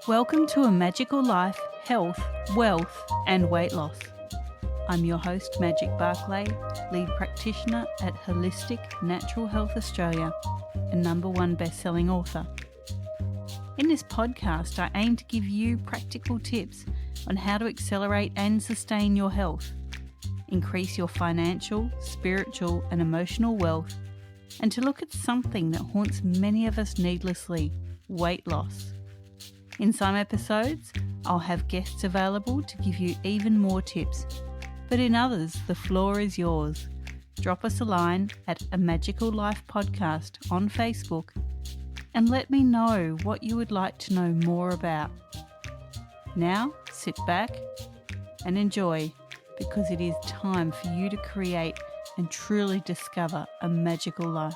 Welcome to A Magical Life, Health, Wealth and Weight Loss. I'm your host, Magic Barclay, lead practitioner at Holistic Natural Health Australia and #1 best-selling author. In this podcast, I aim to give you practical tips on how to accelerate and sustain your health, increase your financial, spiritual and emotional wealth, and to look at something that haunts many of us needlessly, weight loss. In some episodes, I'll have guests available to give you even more tips, but in others, the floor is yours. Drop us a line at A Magical Life Podcast on Facebook and let me know what you would like to know more about. Now, sit back and enjoy, because it is time for you to create and truly discover a magical life.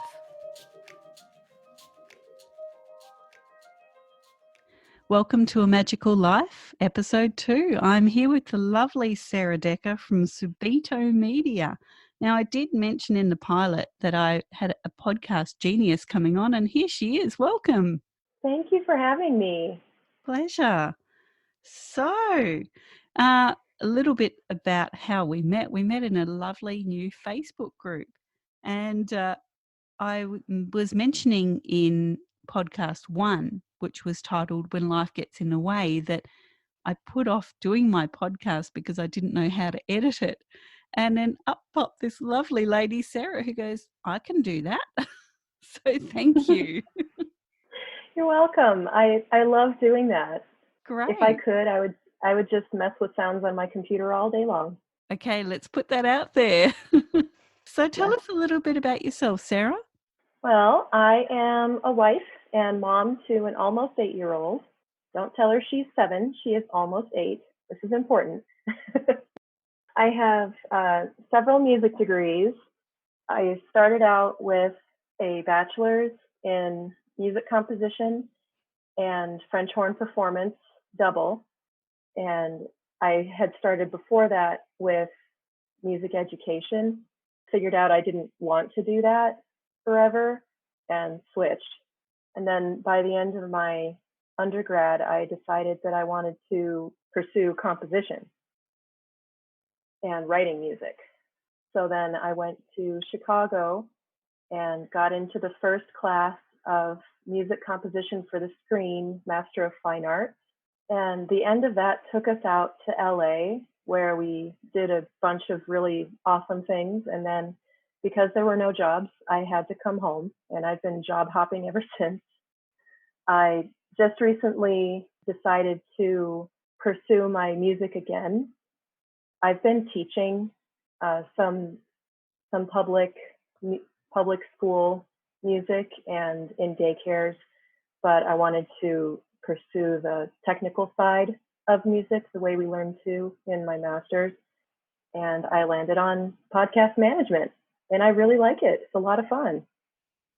Welcome to A Magical Life, Episode 2. I'm here with the lovely Sarah Decker from Subito Media. Now, I did mention in the pilot that I had a podcast genius coming on, and here she is. Welcome. Thank you for having me. Pleasure. So, a little bit about how we met. We met in a lovely new Facebook group, and I was mentioning in podcast 1, which was titled When Life Gets in the Way, that I put off doing my podcast because I didn't know how to edit it. And then up popped this lovely lady, Sarah, who goes, I can do that. So thank you. You're welcome. I love doing that. Great. If I could, I would just mess with sounds on my computer all day long. Okay, let's put that out there. So tell us a little bit about yourself, Sarah. Well, I am a wife and mom to an almost 8-year-old. Don't tell her she's 7. She is almost 8. This is important. I have several music degrees. I started out with a bachelor's in music composition and French horn performance, double. And I had started before that with music education, figured out I didn't want to do that forever and switched. And then by the end of my undergrad, I decided that I wanted to pursue composition and writing music. So then I went to Chicago and got into the first class of music composition for the screen, Master of Fine Arts. And the end of that took us out to LA, where we did a bunch of really awesome things. And then because there were no jobs, I had to come home, and I've been job hopping ever since. I just recently decided to pursue my music again. I've been teaching some public school music and in daycares, but I wanted to pursue the technical side of music the way we learned to in my master's. And I landed on podcast management, and I really like it. It's a lot of fun.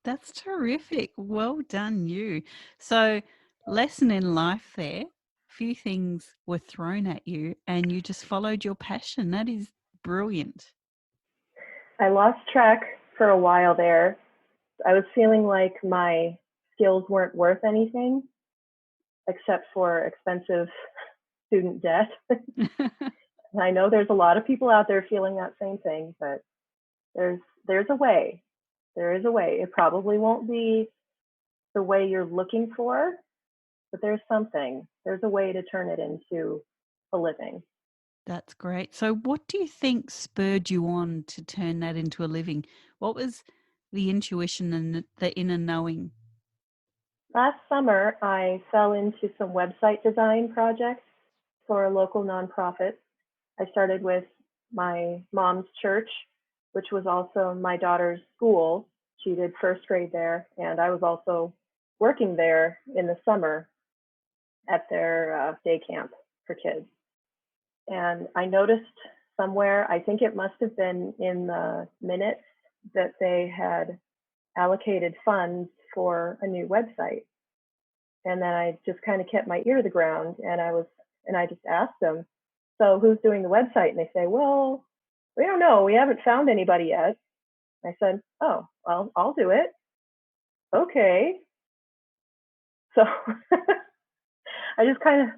That's terrific. Well done, you. So, lesson in life there. Few things were thrown at you and you just followed your passion. That is brilliant. I lost track for a while there. I was feeling like my skills weren't worth anything except for expensive student debt. I know there's a lot of people out there feeling that same thing, but there's a way. There is a way. It probably won't be the way you're looking for, but there's something. There's a way to turn it into a living. That's great. So what do you think spurred you on to turn that into a living? What was the intuition and the inner knowing? Last summer, I fell into some website design projects for a local nonprofit. I started with my mom's church, which was also my daughter's school. She did first grade there, and I was also working there in the summer at their day camp for kids. And I noticed somewhere, I think it must have been in the minutes, that they had allocated funds for a new website. And then I just kind of kept my ear to the ground, and I just asked them, so who's doing the website? And they say, well, we don't know. We haven't found anybody yet. I said, oh, well, I'll do it. Okay. So I just kind of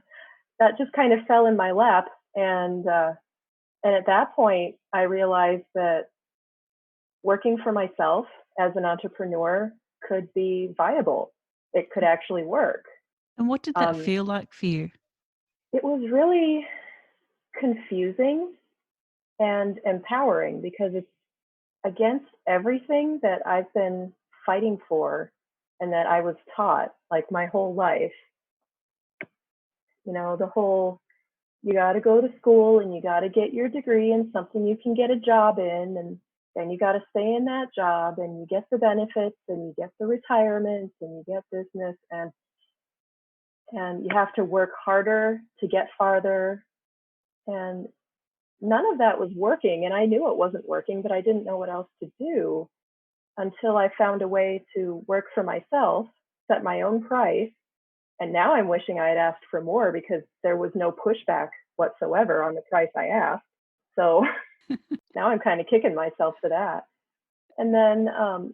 that just kind of fell in my lap, and at that point, I realized that working for myself as an entrepreneur could be viable. It could actually work. And what did that feel like for you? It was really confusing and empowering because it's against everything that I've been fighting for and that I was taught like my whole life. The whole you got to go to school and you got to get your degree in something you can get a job in, and then you got to stay in that job and you get the benefits and you get the retirement and you get business, and you have to work harder to get farther, and none of that was working, and I knew it wasn't working, but I didn't know what else to do until I found a way to work for myself, set my own price. And now I'm wishing I had asked for more because there was no pushback whatsoever on the price I asked. So now I'm kind of kicking myself for that. And then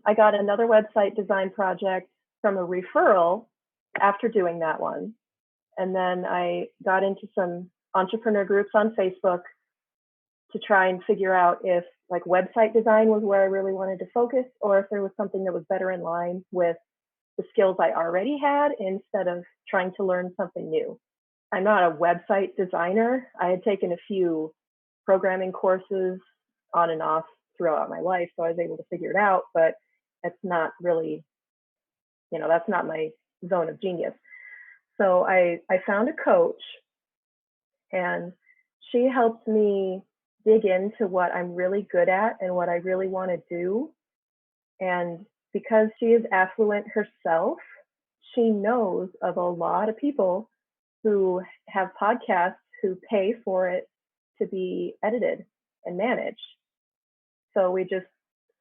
I got another website design project from a referral after doing that one. And then I got into some entrepreneur groups on Facebook to try and figure out if like website design was where I really wanted to focus, or if there was something that was better in line with the skills I already had instead of trying to learn something new. I'm not a website designer. I had taken a few programming courses on and off throughout my life, so I was able to figure it out, but it's not really, that's not my zone of genius. So I found a coach, and she helped me dig into what I'm really good at and what I really want to do. And because she is affluent herself, she knows of a lot of people who have podcasts who pay for it to be edited and managed. So we just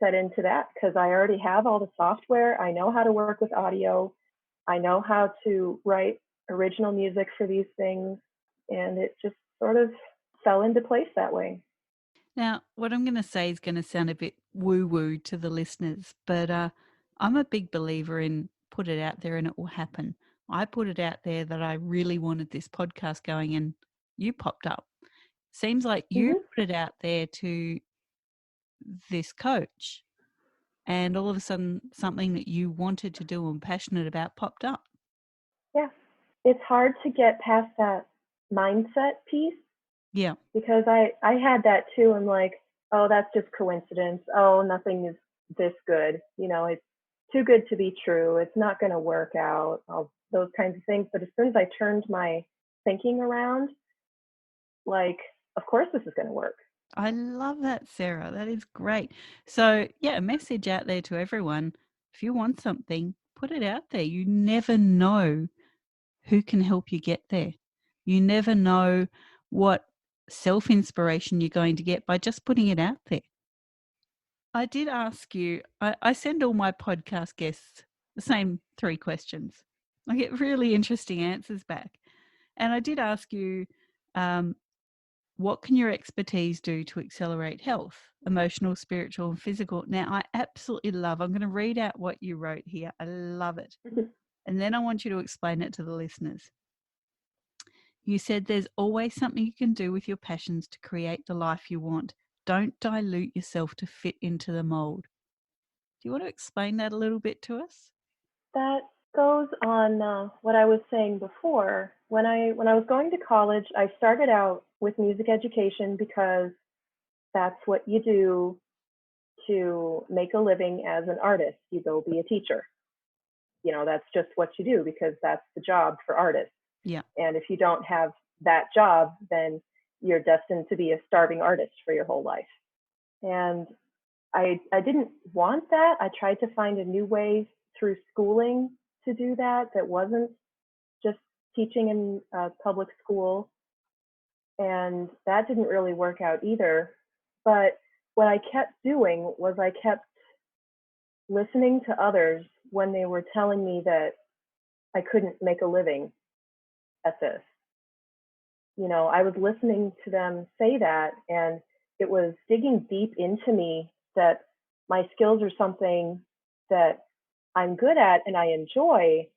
set into that because I already have all the software. I know how to work with audio. I know how to write original music for these things. And it just sort of fell into place that way. Now, what I'm going to say is going to sound a bit woo-woo to the listeners, but I'm a big believer in put it out there and it will happen. I put it out there that I really wanted this podcast going and you popped up. Seems like you put it out there to this coach and all of a sudden something that you wanted to do and passionate about popped up. Yeah. It's hard to get past that mindset piece. Yeah. Because I had that too. I'm like, oh, that's just coincidence. Oh, nothing is this good. It's too good to be true. It's not going to work out. All those kinds of things. But as soon as I turned my thinking around, like, of course this is going to work. I love that, Sarah. That is great. So, yeah, a message out there to everyone. If you want something, put it out there. You never know who can help you get there. You never know what self-inspiration you're going to get by just putting it out there. I did ask you, I send all my podcast guests the same 3 questions. I get really interesting answers back. And I did ask you, what can your expertise do to accelerate health, emotional, spiritual, and physical? Now, I absolutely love, I'm going to read out what you wrote here. I love it. And then I want you to explain it to the listeners. You said there's always something you can do with your passions to create the life you want. Don't dilute yourself to fit into the mold. Do you want to explain that a little bit to us? That goes on what I was saying before. When I was going to college, I started out with music education because that's what you do to make a living as an artist. You go be a teacher. That's just what you do because that's the job for artists. Yeah. And if you don't have that job, then you're destined to be a starving artist for your whole life. And I didn't want that. I tried to find a new way through schooling to do that wasn't just teaching in public school. And that didn't really work out either. But what I kept doing was I kept listening to others when they were telling me that I couldn't make a living at this. I was listening to them say that, and it was digging deep into me that my skills are something that I'm good at and I enjoy,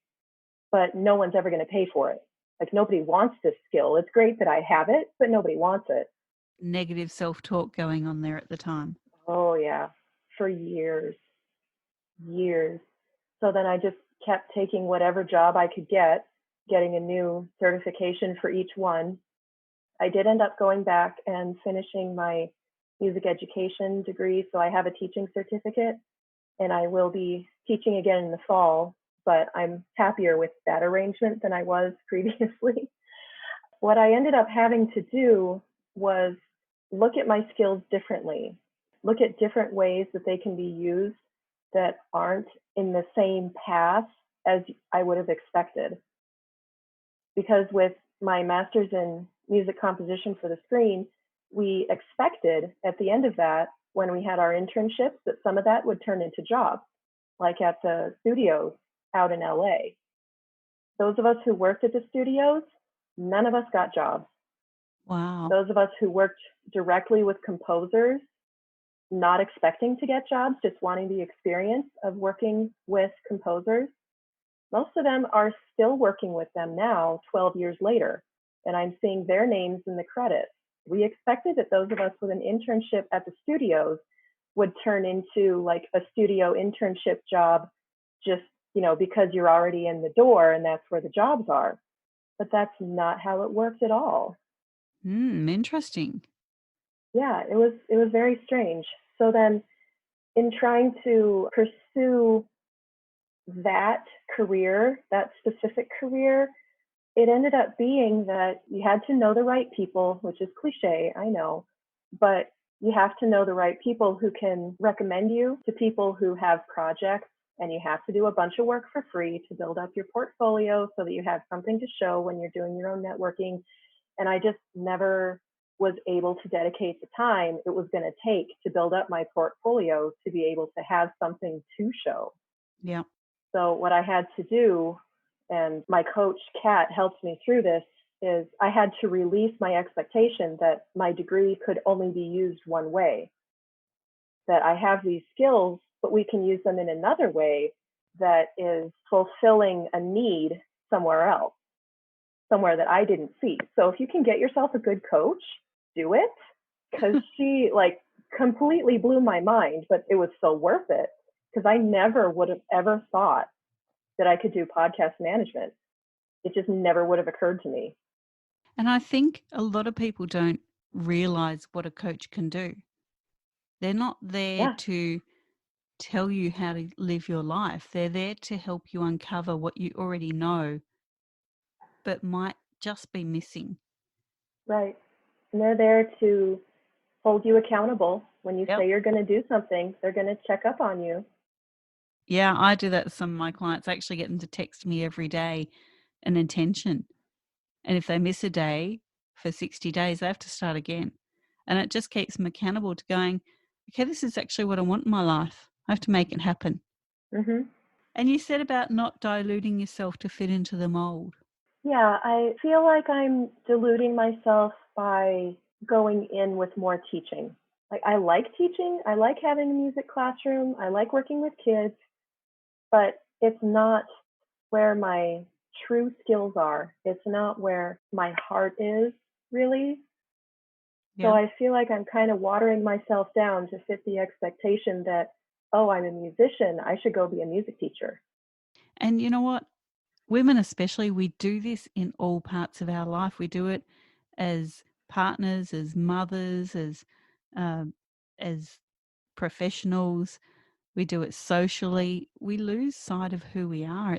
but no one's ever going to pay for it. Like nobody wants this skill. It's great that I have it, but nobody wants it. Negative self-talk going on there at the time. Oh yeah, for years, years. So then I just kept taking whatever job I could get, getting a new certification for each one. I did end up going back and finishing my music education degree. So I have a teaching certificate and I will be teaching again in the fall, but I'm happier with that arrangement than I was previously. What I ended up having to do was look at my skills differently, look at different ways that they can be used that aren't in the same path as I would have expected. Because with my master's in music composition for the screen, we expected at the end of that, when we had our internships, that some of that would turn into jobs, like at the studios out in LA. Those of us who worked at the studios, none of us got jobs. Wow. Those of us who worked directly with composers, not expecting to get jobs, just wanting the experience of working with composers, most of them are still working with them now, 12 years later, and I'm seeing their names in the credits. We expected that those of us with an internship at the studios would turn into like a studio internship job just, because you're already in the door and that's where the jobs are. But that's not how it worked at all. Interesting. Yeah, it was very strange. So then in trying to pursue that career, that specific career, it ended up being that you had to know the right people, which is cliche, I know, but you have to know the right people who can recommend you to people who have projects, and you have to do a bunch of work for free to build up your portfolio so that you have something to show when you're doing your own networking. And I just never was able to dedicate the time it was going to take to build up my portfolio to be able to have something to show. Yeah. So what I had to do, and my coach, Kat, helped me through this, is I had to release my expectation that my degree could only be used one way, that I have these skills, but we can use them in another way that is fulfilling a need somewhere else, somewhere that I didn't see. So if you can get yourself a good coach, do it, because she completely blew my mind, but it was so worth it, because I never would have ever thought that I could do podcast management. It just never would have occurred to me. And I think a lot of people don't realize what a coach can do. They're not there Yeah, to tell you how to live your life. They're there to help you uncover what you already know, but might just be missing. right. And they're there to hold you accountable. When you Yep. say you're going to do something, they're going to check up on you. Yeah, I do that with some of my clients. I actually get them to text me every day an intention. And if they miss a day for 60 days, they have to start again. And it just keeps them accountable to going, okay, this is actually what I want in my life. I have to make it happen. Mm-hmm. And you said about not diluting yourself to fit into the mold. Yeah, I feel like I'm diluting myself by going in with more teaching. Like, I like teaching, I like having a music classroom, I like working with kids, but it's not where my true skills are. It's not where my heart is, really. So Yeah. I feel like I'm kind of watering myself down to fit the expectation that, oh, I'm a musician, I should go be a music teacher. And you know what? Women especially, we do this in all parts of our life. We do it as partners, as mothers, um, as professionals. We do it socially. We lose sight of who we are.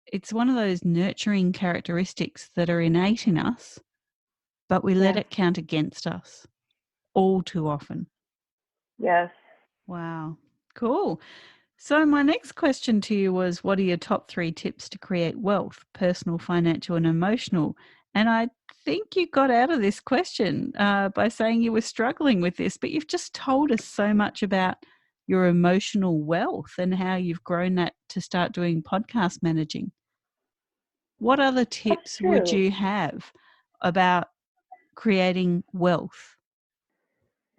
It's one of those nurturing characteristics that are innate in us, but we let Yeah. it count against us all too often. Yes. Wow. Cool. So my next question to you was, what are your top 3 tips to create wealth, personal, financial, and emotional? And I think you got out of this question by saying you were struggling with this, but you've just told us so much about your emotional wealth and how you've grown that to start doing podcast managing. What other That's tips would true. you have about creating wealth?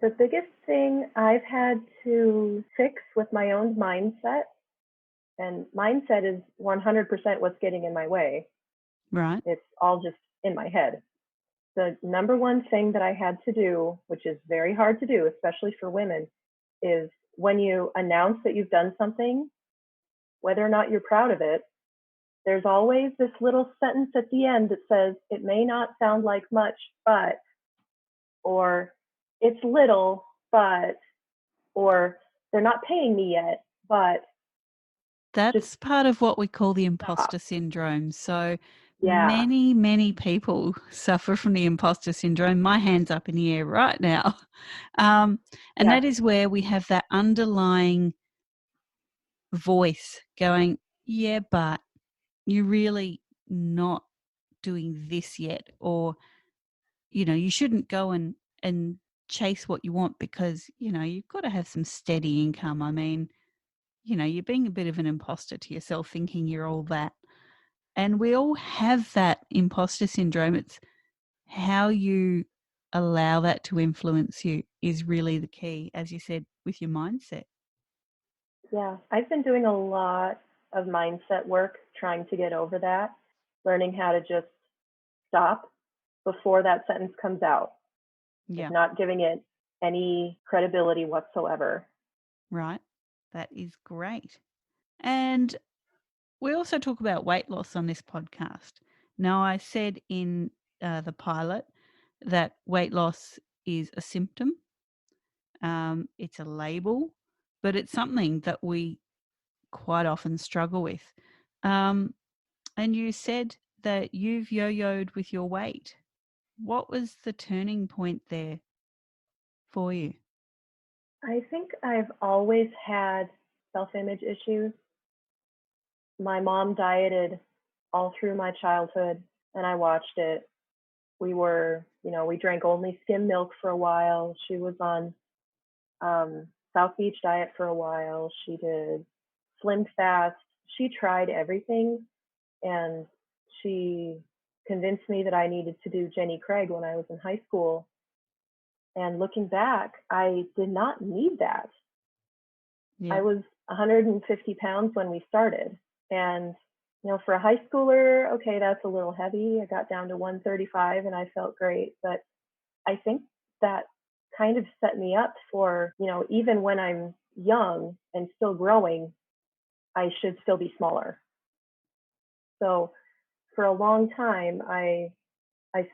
The biggest thing I've had to fix with my own mindset, and mindset is 100% what's getting in my way. Right. It's all just in my head. The number one thing that I had to do, which is very hard to do, especially for women, is when you announce that you've done something, whether or not you're proud of it, there's always this little sentence at the end that says, it may not sound like much, but, or it's little, but, or they're not paying me yet, but just That's part of what we call the stop. imposter syndrome. So Yeah. many people suffer from the imposter syndrome. My hand's up in the air right now. And Yeah. that is where we have that underlying voice going, yeah, but you're really not doing this yet. Or, you shouldn't go and chase what you want because, you've got to have some steady income. I mean, you're being a bit of an imposter to yourself thinking you're all that. And we all have that imposter syndrome. It's how you allow that to influence you is really the key, as you said, with your mindset. Yeah. I've been doing a lot of mindset work trying to get over that, learning how to just stop before that sentence comes out, like Yeah, not giving it any credibility whatsoever. right. That is great. And we also talk about weight loss on this podcast. Now, I said in the pilot that weight loss is a symptom, it's a label, but it's something that we quite often struggle with. And you said that you've yo-yoed with your weight. What was the turning point there for you? I think I've always had self image issues. My mom dieted all through my childhood, and I watched it. We drank only skim milk for a while. She was on South Beach diet for a while. She did slim fast. She tried everything, and she convinced me that I needed to do Jenny Craig when I was in high school. And looking back, I did not need that. Yeah. I was 150 pounds when we started. And, for a high schooler, okay, that's a little heavy. I got down to 135 and I felt great. But I think that kind of set me up for, even when I'm young and still growing, I should still be smaller. So for a long time, I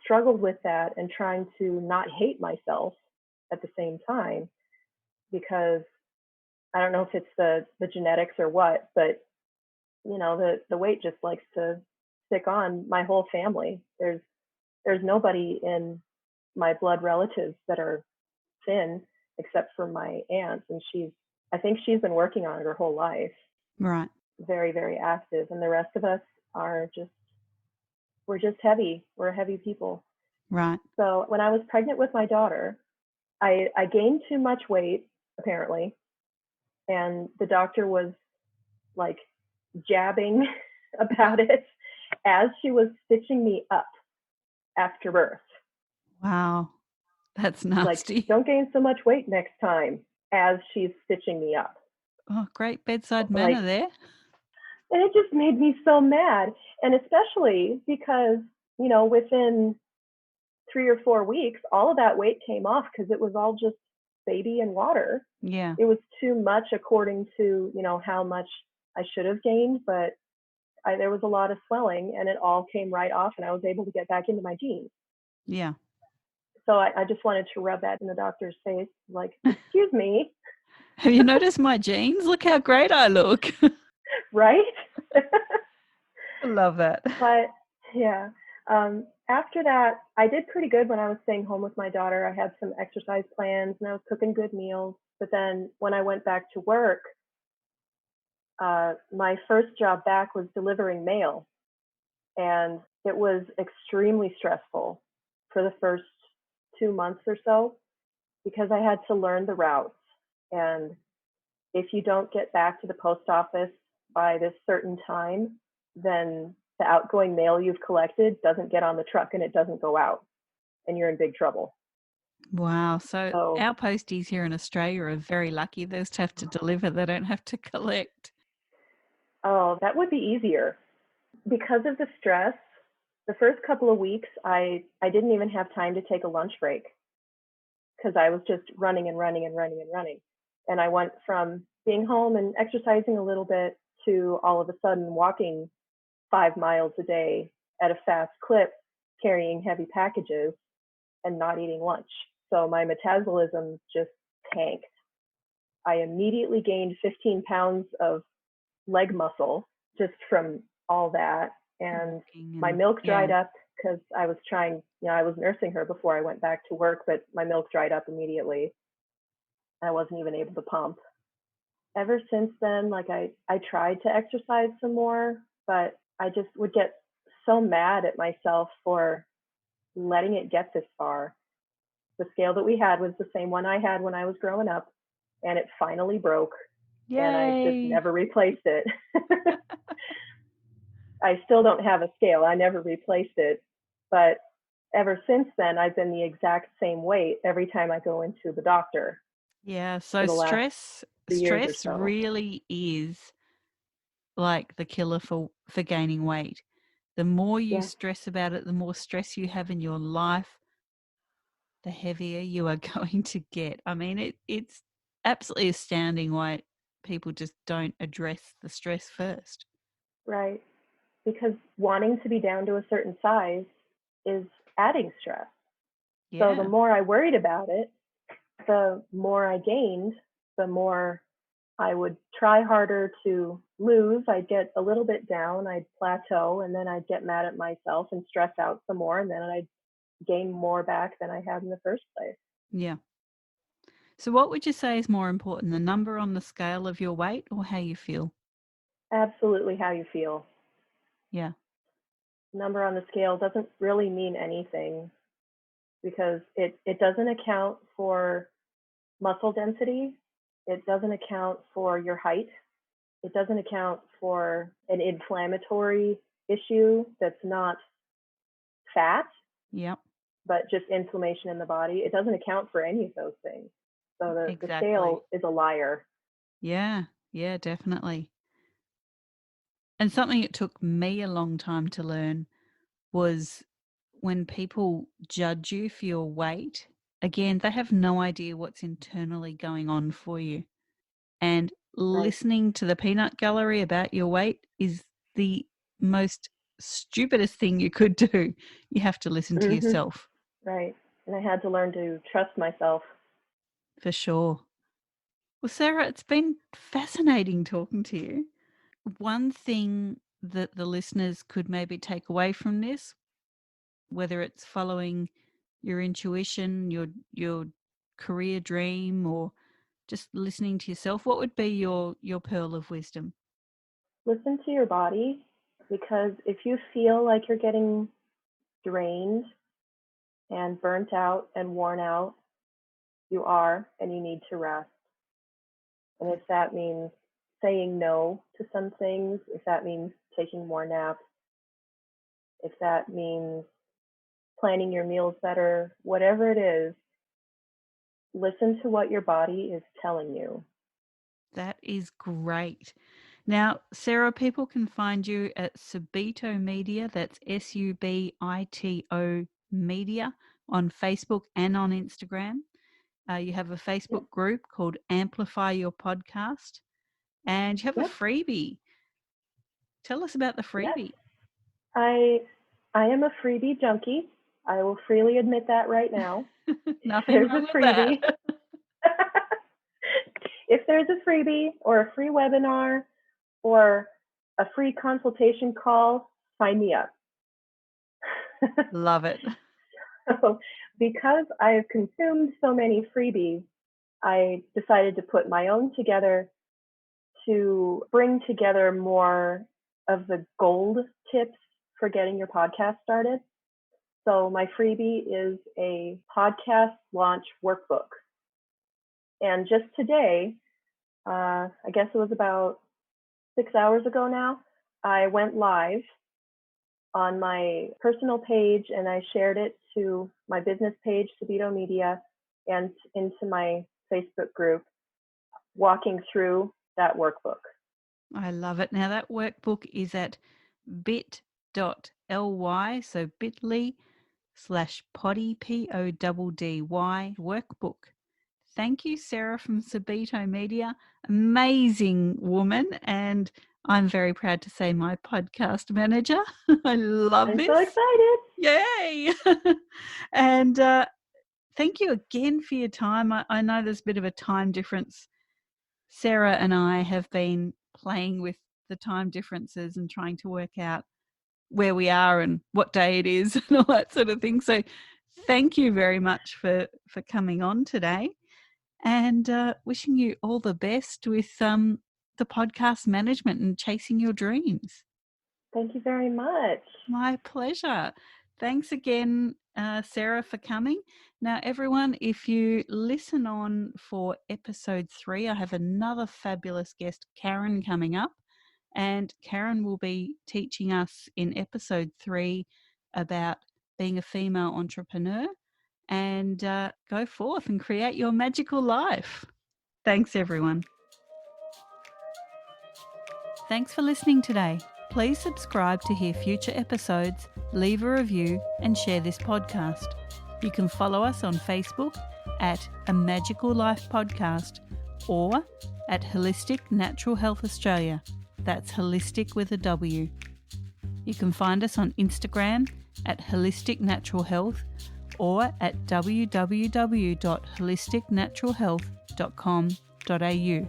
struggled with that and trying to not hate myself at the same time, because I don't know if it's the genetics or what, but the weight just likes to stick on my whole family. There's nobody in my blood relatives that are thin except for my aunt, and I think she's been working on it her whole life. Right. Very, very active, and the rest of us are we're just heavy. We're heavy people. Right. So when I was pregnant with my daughter, I gained too much weight apparently, and the doctor was like jabbing about it as she was stitching me up after birth. Wow. That's Like, nasty. don't gain so much weight next time, as she's stitching me up. Oh, great bedside manner Like, there. and it just made me so mad. And especially because, within 3 or 4 weeks, all of that weight came off because it was all just baby and water. Yeah. It was too much according to, how much I should have gained, but there was a lot of swelling and it all came right off and I was able to get back into my jeans. Yeah. So I just wanted to rub that in the doctor's face, like, excuse me, Have you noticed my jeans? Look how great I look. right? I love that. But yeah, after that, I did pretty good when I was staying home with my daughter. I had some exercise plans and I was cooking good meals. But then when I went back to work, my first job back was delivering mail. And it was extremely stressful for the first 2 months or so because I had to learn the routes. And if you don't get back to the post office by this certain time, then the outgoing mail you've collected doesn't get on the truck and it doesn't go out, and you're in big trouble. Wow. So So, our posties here in Australia are very lucky. They just have to deliver. They don't have to collect. oh, that would be easier. Because of the stress, The first couple of weeks, I didn't even have time to take a lunch break because I was just running and running and running and running. And I went from being home and exercising a little bit to all of a sudden walking 5 miles a day at a fast clip, carrying heavy packages and not eating lunch. So my metabolism just tanked. I immediately gained 15 pounds of leg muscle just from all that. And my milk dried up because I was trying, I was nursing her before I went back to work, but my milk dried up immediately. I wasn't even able to pump. Ever since then, like I tried to exercise some more, but I just would get so mad at myself for letting it get this far. The scale that we had was the same one I had when I was growing up, and it finally broke. Yay. And I just never replaced it. I still don't have a scale. I never replaced it. But ever since then, I've been the exact same weight every time I go into the doctor. Yeah. So stress so. really is like the killer for gaining weight. The more you stress about it, the more stress you have in your life, the heavier you are going to get. I mean, it's absolutely astounding why people just don't address the stress first. Right. Because wanting to be down to a certain size is adding stress. Yeah. So the more I worried about it, the more I gained, the more I would try harder to lose. I'd get a little bit down, I'd plateau, and then I'd get mad at myself and stress out some more, and then I'd gain more back than I had in the first place. Yeah. So what would you say is more important, the number on the scale of your weight or how you feel? Absolutely how you feel. Yeah. Number on the scale doesn't really mean anything because it doesn't account for muscle density. It doesn't account for your height. It doesn't account for an inflammatory issue that's not fat, Yep. but just inflammation in the body. It doesn't account for any of those things. So the scale is a liar. Yeah, definitely. And something it took me a long time to learn was when people judge you for your weight, again, they have no idea what's internally going on for you. And listening to the peanut gallery about your weight is the most stupidest thing you could do. You have to listen to yourself. Right. And I had to learn to trust myself. For sure. Well, Sarah, it's been fascinating talking to you. One thing that the listeners could maybe take away from this, whether it's following your intuition, your career dream, or just listening to yourself, what would be your pearl of wisdom? Listen to your body, because if you feel like you're getting drained and burnt out and worn out, you are, and you need to rest. And if that means saying no to some things, if that means taking more naps, if that means planning your meals better, whatever it is, listen to what your body is telling you. That is great. Now, Sarah, people can find you at Subito Media. That's SUBITO Media on Facebook and on Instagram. You have a Facebook group called Amplify Your Podcast, and you have a freebie. Tell us about the freebie. I am a freebie junkie. I will freely admit that right now. Nothing wrong with that. If there's a freebie or a free webinar or a free consultation call, sign me up. Love it. So, because I have consumed so many freebies, I decided to put my own together to bring together more of the gold tips for getting your podcast started. So my freebie is a podcast launch workbook. And just today, I guess it was about 6 hours ago now, I went live on my personal page and I shared it to my business page, Subito Media, and into my Facebook group, walking through that workbook. I love it. Now that workbook is at bit.ly bit.ly, so bit.ly/poddy, PODDY workbook. Thank you, Sarah from Sabito Media. Amazing woman, and I'm very proud to say my podcast manager. I love I'm this. so excited. Yay! And thank you again for your time. I know there's a bit of a time difference. Sarah and I have been playing with the time differences and trying to work out where we are and what day it is and all that sort of thing. So thank you very much for coming on today, and wishing you all the best with the podcast management and chasing your dreams. Thank you very much. My pleasure. Thanks again, Sarah, for coming. Now, everyone, if you listen on for episode 3, I have another fabulous guest, Karen, coming up. And Karen will be teaching us in episode 3 about being a female entrepreneur, and go forth and create your magical life. Thanks, everyone. Thanks for listening today. Please subscribe to hear future episodes, leave a review, and share this podcast. You can follow us on Facebook at A Magical Life Podcast or at Holistic Natural Health Australia. That's holistic with a W. You can find us on Instagram at Holistic Natural Health or at www.holisticnaturalhealth.com.au.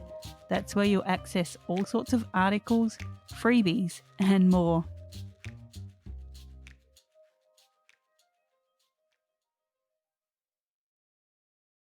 That's where you'll access all sorts of articles, freebies, and more.